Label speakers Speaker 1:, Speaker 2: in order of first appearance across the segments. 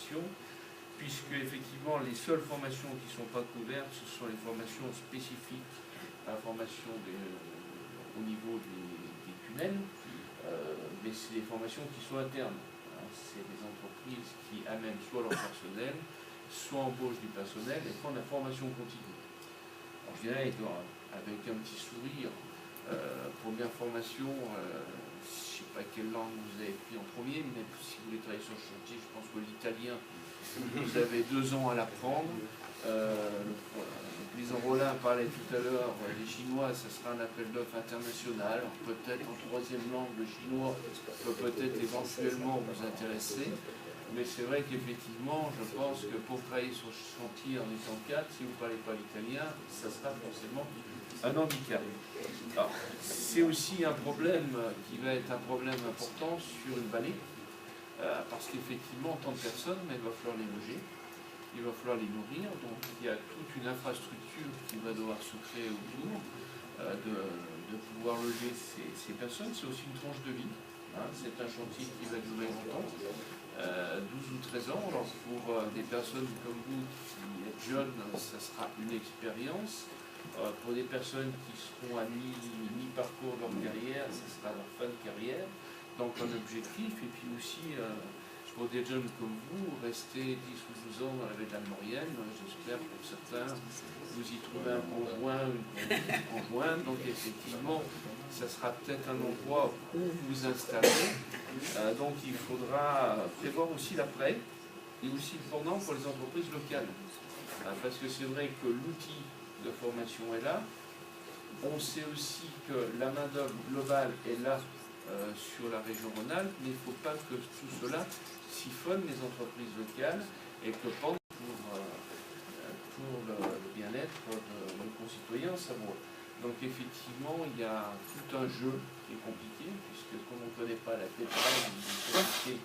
Speaker 1: formation, puisque effectivement les seules formations qui ne sont pas couvertes, ce sont les formations spécifiques à la formation au niveau des tunnels, mais c'est des formations qui sont internes. Hein. C'est des entreprises qui amènent soit leur personnel, soit embauchent du personnel et font de la formation continue. En général, avec un petit sourire, première formation, je ne sais pas quelle langue vous avez pris en premier, mais si vous voulez travailler sur le chantier, je pense que l'italien, vous avez 2 ans à l'apprendre. Le président Rollin parlait tout à l'heure, les Chinois, ça sera un appel d'offres international. Peut-être en 3e langue, le chinois peut peut-être éventuellement vous intéresser. Mais c'est vrai qu'effectivement, je pense que pour travailler sur ce chantier en étant 4, si vous ne parlez pas l'italien, ça sera forcément un handicap. Alors, c'est aussi un problème qui va être un problème important sur une vallée, parce qu'effectivement, tant de personnes, mais il va falloir les loger, il va falloir les nourrir, donc il y a toute une infrastructure qui va devoir se créer autour de pouvoir loger ces personnes. C'est aussi une tranche de vie, hein. C'est un chantier qui va durer longtemps. 12 ou 13 ans. Alors pour des personnes comme vous qui êtes jeunes, ça sera une expérience. Pour des personnes qui seront à mi-parcours de leur carrière, ça sera leur fin de carrière. Donc un objectif, et puis aussi pour des jeunes comme vous, rester 10 ou 12 ans dans la vallée de la Maurienne. J'espère pour certains vous y trouvez un conjoint, une conjointe. Donc effectivement, ça sera peut-être un endroit où vous installez. Donc il faudra prévoir aussi l'après et aussi le pendant pour les entreprises locales. Parce que c'est vrai que l'outil de formation est là. On sait aussi que la main-d'œuvre globale est là sur la région Rhône-Alpes, mais il ne faut pas que tout cela siphonne les entreprises locales et que pense pour le bien-être de nos concitoyens savoie. Donc effectivement, il y a tout un jeu qui est compliqué, puisque comme on ne connaît pas la tétrale, il est compliqué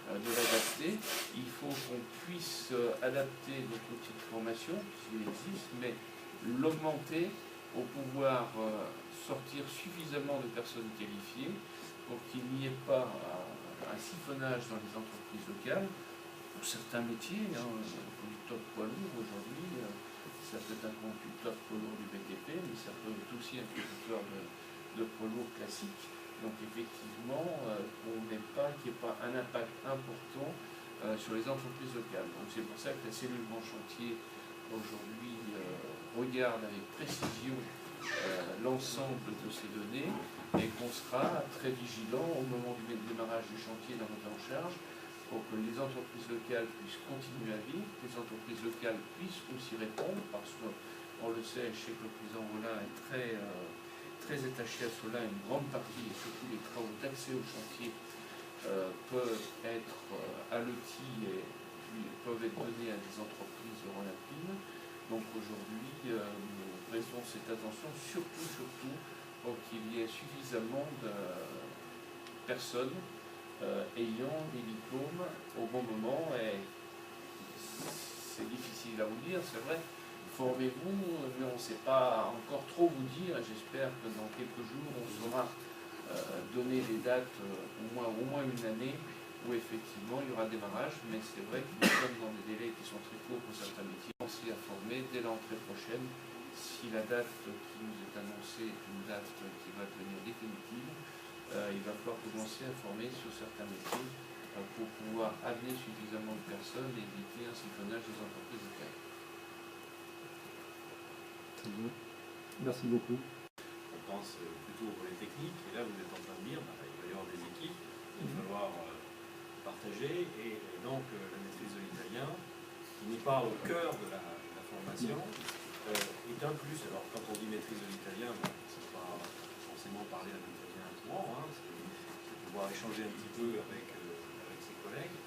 Speaker 1: de l'adapter. Il faut qu'on puisse adapter notre outil de formation, s'il existe, mais l'augmenter pour pouvoir sortir suffisamment de personnes qualifiées pour qu'il n'y ait pas un siphonnage dans les entreprises locales. Pour certains métiers, un conducteur de poids lourd aujourd'hui, ça peut être un conducteur de poids lourd du BTP, mais ça peut être aussi un conducteur de poids lourd classique. Donc effectivement, qu'il n'y ait pas un impact important sur les entreprises locales. Donc c'est pour ça que la cellule Grand Chantier aujourd'hui regarde avec précision l'ensemble de ces données et qu'on sera très vigilant au moment du démarrage du chantier dans notre en charge pour que les entreprises locales puissent continuer à vivre, que les entreprises locales puissent aussi répondre, parce qu'on le sait, je sais que le président Rollin est très attaché à cela. Une grande partie, et surtout les travaux d'accès au chantier, peuvent être allotis et peuvent être donnés à des entreprises rhône-alpines. Donc aujourd'hui, nous prestons cette attention, surtout pour qu'il y ait suffisamment de personnes ayant des diplômes au bon moment. Et c'est difficile à vous dire, c'est vrai. Formez-vous, mais on ne sait pas encore trop vous dire. J'espère que dans quelques jours, on saura donner des dates, au moins une année, où effectivement il y aura un démarrage. Mais c'est vrai que nous sommes dans des délais qui sont très courts pour certains métiers. On s'y a formé dès la rentrée prochaine. Si la date qui nous est annoncée est une date qui va devenir définitive, il va falloir commencer à former sur certains métiers pour pouvoir amener suffisamment de personnes et éviter un siphonnage des entreprises locales.
Speaker 2: Merci beaucoup.
Speaker 3: On pense plutôt au volet technique, et là vous êtes en train de dire il va y avoir des équipes, il va falloir partager, et donc la maîtrise de l'italien, qui n'est pas au cœur de la formation, est un plus. Alors quand on dit maîtrise de l'italien, c'est pas forcément parler un italien courant, c'est pouvoir échanger un petit peu avec ses collègues.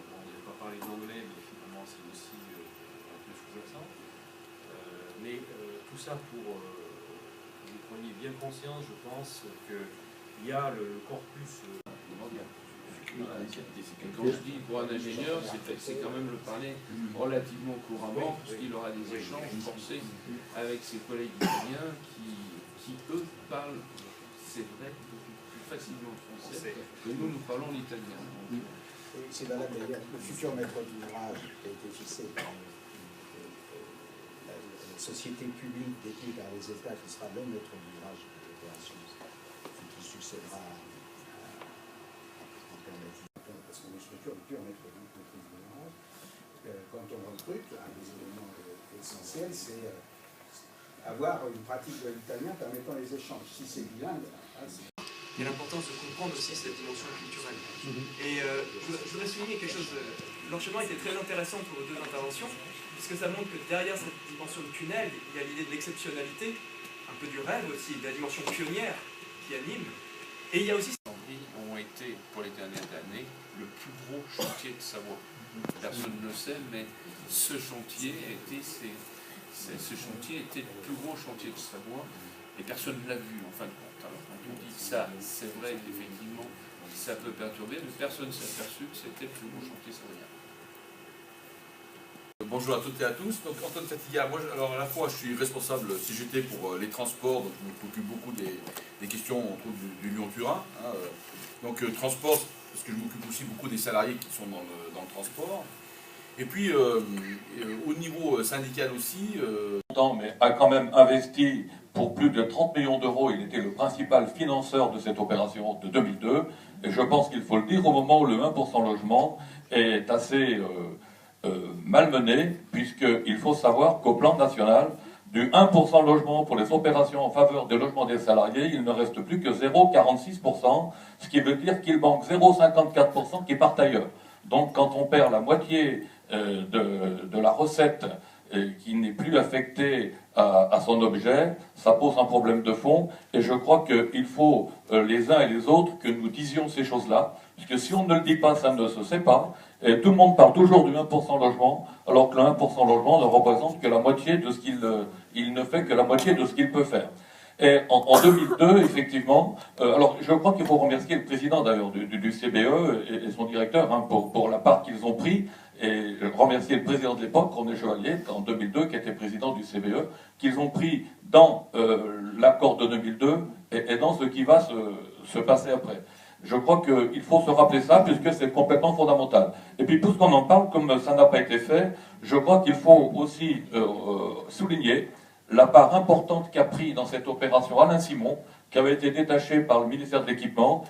Speaker 3: Bon, vous n'avez pas parlé d'anglais, mais finalement c'est aussi un peu sous-jacent. Mais tout ça pour que vous preniez bien conscience, je pense, qu'il y a le corpus.
Speaker 1: Quand je dis pour un ingénieur, c'est quand même le parler relativement couramment, parce qu'il aura des échanges forcés avec ses collègues italiens qui eux, parlent, c'est vrai, plus facilement français que nous parlons l'italien.
Speaker 4: C'est valable d'ailleurs. Le futur maître d'ouvrage qui a été fixé par la société publique détenue par les États, qui sera le maître d'ouvrage de l'opération, qui succédera en permettant, parce qu'on est structure de pure maître d'ouvrage. Quand on recrute, un des éléments essentiels, c'est avoir une pratique de l'italien permettant les échanges. Si c'est bilingue,
Speaker 5: il y a l'importance de comprendre aussi cette dimension culturelle. Et je voudrais souligner quelque chose. L'enchaînement était très intéressant pour vos deux interventions, puisque ça montre que derrière cette dimension de tunnel, il y a l'idée de l'exceptionnalité, un peu du rêve aussi, de la dimension pionnière qui anime. Et il y a aussi...
Speaker 1: ont été, pour les dernières années, le plus gros chantier de Savoie. Personne ne le sait, mais ce chantier était le plus gros chantier de Savoie, et personne ne l'a vu en fin de compte. Alors quand on dit ça, c'est vrai qu'effectivement ça peut perturber, mais personne ne s'est aperçu que c'était le plus gros chantier savoyard.
Speaker 6: Bonjour à toutes et à tous. Donc Antoine Fatilla, moi alors à la fois je suis responsable CGT pour les transports, donc je m'occupe beaucoup des questions entre autres du Lyon-Turin. Donc transport, parce que je m'occupe aussi beaucoup des salariés qui sont dans le transport. Et puis au niveau syndical aussi.
Speaker 7: Mais a quand même investi pour plus de 30 millions d'euros. Il était le principal financeur de cette opération de 2002. Et je pense qu'il faut le dire au moment où le 1% logement est assez malmené, puisqu'il faut savoir qu'au plan national, du 1% logement pour les opérations en faveur des logements des salariés, il ne reste plus que 0,46%, ce qui veut dire qu'il manque 0,54% qui partent ailleurs. Donc quand on perd la moitié de la recette qui n'est plus affectée à son objet, ça pose un problème de fond, et je crois qu'il faut les uns et les autres que nous disions ces choses-là, puisque si on ne le dit pas, ça ne se sait pas, et tout le monde parle toujours du 1% logement, alors que le 1% logement ne représente que la moitié de ce il ne fait que la moitié de ce qu'il peut faire. Et en 2002, effectivement, alors je crois qu'il faut remercier le président d'ailleurs du CBE et son directeur pour la part qu'ils ont pris, et remercier le président de l'époque, René Chevalier, en 2002, qui était président du CBE, qu'ils ont pris dans l'accord de 2002 et dans ce qui va se passer après. Je crois qu'il faut se rappeler ça, puisque c'est complètement fondamental. Et puis, puisqu'on en parle, comme ça n'a pas été fait, je crois qu'il faut aussi souligner la part importante qu'a pris dans cette opération Alain Simon, qui avait été détaché par le ministère de l'Équipement.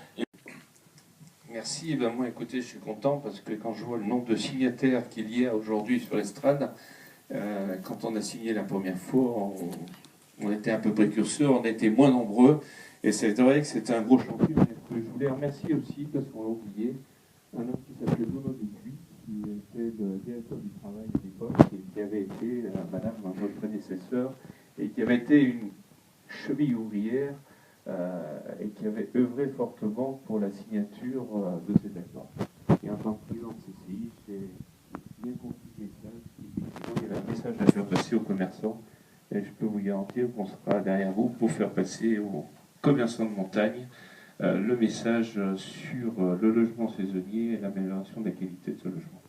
Speaker 8: Merci. Eh bien, moi, écoutez, je suis content parce que quand je vois le nombre de signataires qu'il y a aujourd'hui sur l'estrade, quand on a signé la première fois, on était un peu précurseurs, on était moins nombreux, et c'est vrai que c'était un gros chantier. Je voulais remercier aussi, parce qu'on l'a oublié, un homme qui s'appelait Bruno Dupuis, qui était le directeur du travail à l'époque, et qui avait été, madame, notre prédécesseur, et qui avait été une cheville ouvrière, et qui avait œuvré fortement pour la signature de cet accord. Et en tant que président de CCI, j'ai bien compliqué ça, parce qu'il y avait un message à faire passer aux commerçants, et je peux vous garantir qu'on sera derrière vous pour faire passer aux commerçants de montagne le message sur le logement saisonnier et l'amélioration de la qualité de ce logement.